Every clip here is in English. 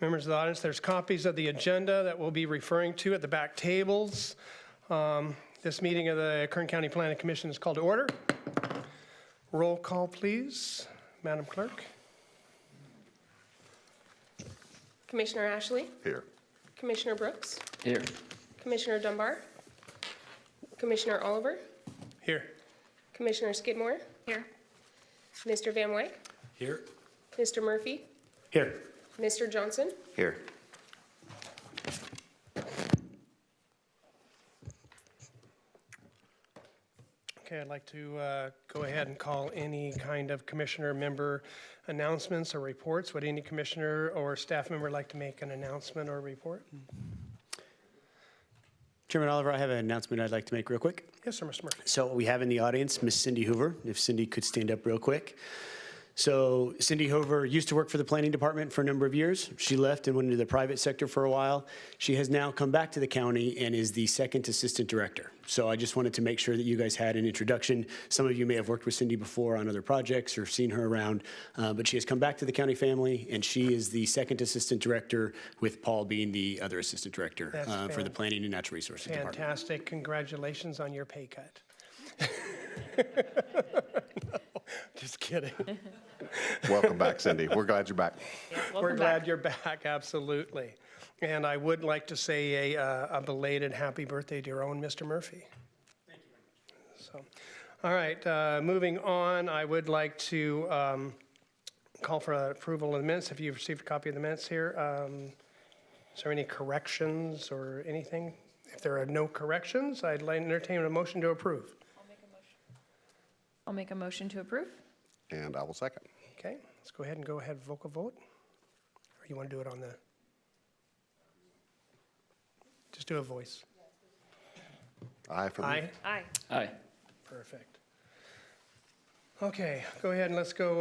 Members of the audience, there's copies of the agenda that we'll be referring to at the back tables. This meeting of the Kern County Planning Commission is called to order. Roll call, please. Madam Clerk. Commissioner Ashley? Here. Commissioner Brooks? Here. Commissioner Dunbar? Commissioner Oliver? Here. Commissioner Skidmore? Here. Mr. Van Wyk? Here. Mr. Murphy? Here. Mr. Johnson? Here. Okay, I'd like to go ahead and call any kind of commissioner member announcements or reports. Would any commissioner or staff member like to make an announcement or report? Chairman Oliver, I have an announcement I'd like to make real quick. Yes, sir, Mr. Murphy. So we have in the audience Miss Cindy Hoover, if Cindy could stand up real quick. So Cindy Hoover used to work for the planning department for a number of years. She left and went into the private sector for a while. She has now come back to the county and is the second assistant director. So I just wanted to make sure that you guys had an introduction. Some of you may have worked with Cindy before on other projects or seen her around, but she has come back to the county family, and she is the second assistant director, with Paul being the other assistant director for the planning and natural resources department. Fantastic. Congratulations on your pay cut. No, just kidding. Welcome back, Cindy. We're glad you're back. Yeah, We're glad you're back, absolutely. And I would like to say a belated happy birthday to your own Mr. Murphy. Thank you. So, all right, moving on, I would like to call for approval of the minutes. If you've received a copy of the minutes here, Is there any corrections or anything? If there are no corrections, I'd like to entertain a motion to approve. I'll make a motion to approve. And I will second. Okay, let's go ahead and vocal vote. Or you want to do it on the? Just do a voice. Aye for me. Aye? Aye. Aye. Perfect. Okay, go ahead and let's go.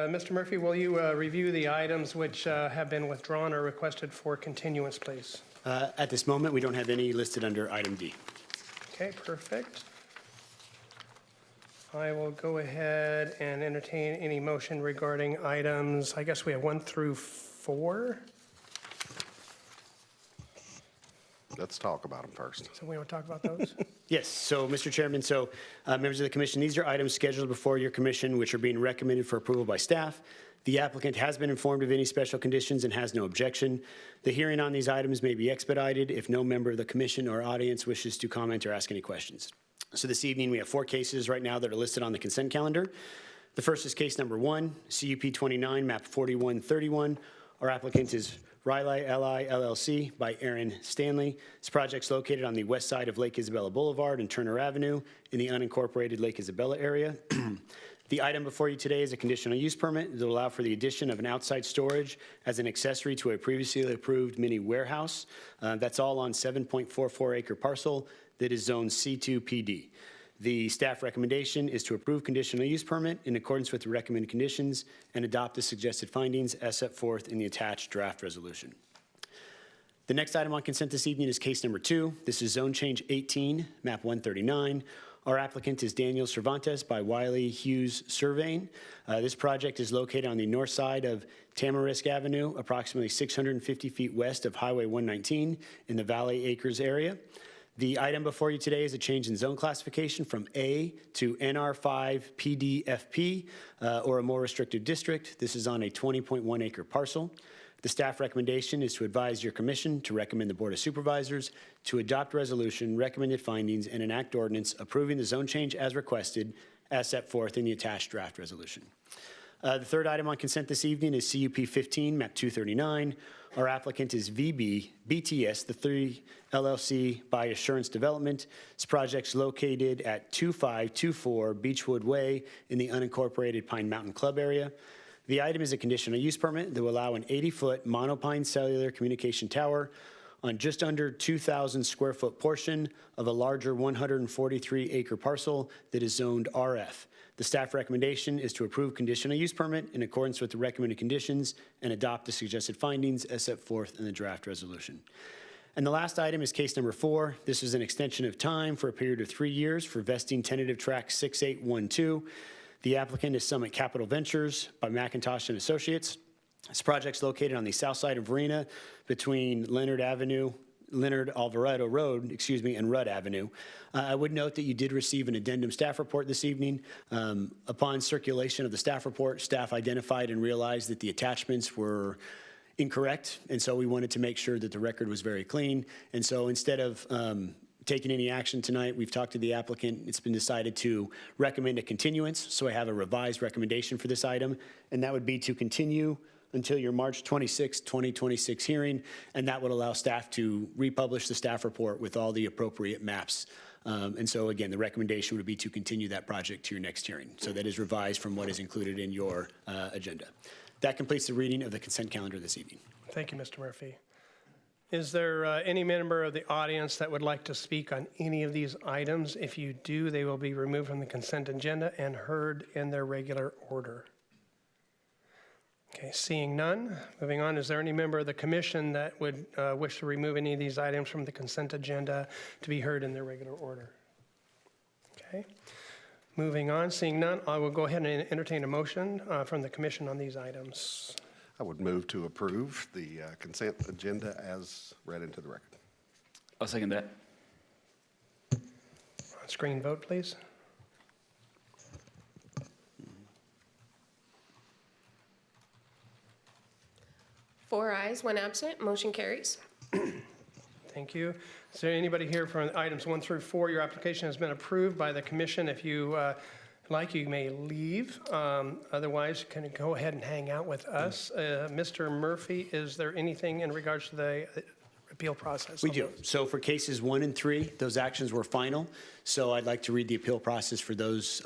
Mr. Murphy, will you review the items which have been withdrawn or requested for continuance, please? At this moment, we don't have any listed under item D. Okay, perfect. I will go ahead and entertain any motion regarding items, I guess we have 1 through 4. Let's talk about them first. So we want to talk about those? Yes, so Mr. Chairman, members of the commission, these are items scheduled before your commission which are being recommended for approval by staff. The applicant has been informed of any special conditions and has no objection. The hearing on these items may be expedited if no member of the commission or audience wishes to comment or ask any questions. So this evening, we have 4 cases right now that are listed on the consent calendar. The first is case number 1, CUP 29, map 4131. Our applicant is Riley LI LLC by Aaron Stanley. This project's located on the west side of Lake Isabella Boulevard and Turner Avenue in the unincorporated Lake Isabella area. The item before you today is a conditional use permit that will allow for the addition of an outside storage as an accessory to a previously approved mini warehouse. That's all on 7.44 acre parcel that is zoned C2 PD. The staff recommendation is to approve conditional use permit in accordance with the recommended conditions and adopt the suggested findings as set forth in the attached draft resolution. The next item on consent this evening is case number 2. This is zone change 18, map 139. Our applicant is Daniel Cervantes by Wiley Hughes Surveying. This project is located on the north side of Tamarisk Avenue, approximately 650 feet west of Highway 119 in the Valley Acres area. The item before you today is a change in zone classification from A to NR5 PDFP, or a more restrictive district. This is on a 20.1 acre parcel. The staff recommendation is to advise your commission to recommend the Board of Supervisors to adopt resolution, recommended findings, and enact ordinance approving the zone change as requested as set forth in the attached draft resolution. The third item on consent this evening is CUP 15, map 239. Our applicant is VB BTS, the 3 LLC by Assurance Development. This project's located at 2524 Beechwood Way in the unincorporated Pine Mountain Club area. The item is a conditional use permit that will allow an 80-foot monopine cellular communication tower on just under 2,000 square foot portion of a larger 143 acre parcel that is zoned RF. The staff recommendation is to approve conditional use permit in accordance with the recommended conditions and adopt the suggested findings as set forth in the draft resolution. And the last item is case number 4. This is an extension of time for a period of 3 years for vesting tentative track 6812. The applicant is Summit Capital Ventures by McIntosh and Associates. This project's located on the south side of Verena between Leonard Alvarado Road, and Rudd Avenue. I would note that you did receive an addendum staff report this evening. Upon circulation of the staff report, staff identified and realized that the attachments were incorrect, and so we wanted to make sure that the record was very clean. And so instead of taking any action tonight, we've talked to the applicant. It's been decided to recommend a continuance, so I have a revised recommendation for this item, and that would be to continue until your March 26, 2026 hearing, and that would allow staff to republish the staff report with all the appropriate maps. And so again, the recommendation would be to continue that project to your next hearing. So that is revised from what is included in your agenda. That completes the reading of the consent calendar this evening. Thank you, Mr. Murphy. Is there any member of the audience that would like to speak on any of these items? If you do, they will be removed from the consent agenda and heard in their regular order. Okay, seeing none, moving on, is there any member of the commission that would wish to remove any of these items from the consent agenda to be heard in their regular order? Okay, moving on, seeing none, I will go ahead and entertain a motion from the commission on these items. I would move to approve the consent agenda as read into the record. I'll second that. On screen vote, please. Four ayes, one absent, motion carries. Thank you. Is there anybody here from items 1 through 4? Your application has been approved by the commission. If you like, you may leave. Otherwise, you can go ahead and hang out with us. Mr. Murphy, is there anything in regards to the appeal process? We do. So for cases 1 and 3, those actions were final. So I'd like to read the appeal process for those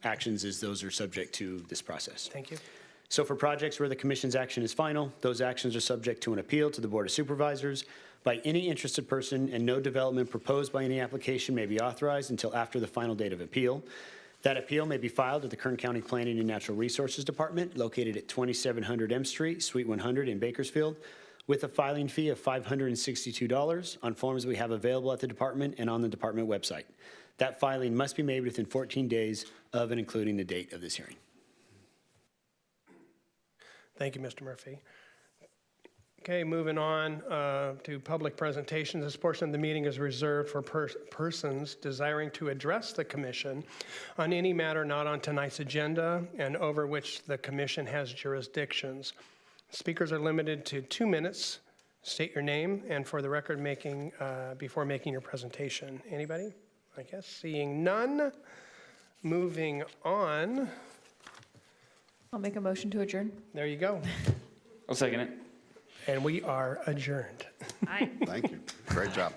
actions, as those are subject to this process. Thank you. So for projects where the commission's action is final, those actions are subject to an appeal to the Board of Supervisors by any interested person, and no development proposed by any application may be authorized until after the final date of appeal. That appeal may be filed at the Kern County Planning and Natural Resources Department, located at 2700 M Street, Suite 100 in Bakersfield, with a filing fee of $562 on forms we have available at the department and on the department website. That filing must be made within 14 days of and including the date of this hearing. Thank you, Mr. Murphy. Okay, moving on to public presentations. This portion of the meeting is reserved for persons desiring to address the commission on any matter not on tonight's agenda and over which the commission has jurisdictions. Speakers are limited to 2 minutes. State your name and for the record before making your presentation. Anybody? I guess seeing none. Moving on. I'll make a motion to adjourn. There you go. I'll second it. And we are adjourned. Thank you. Great job.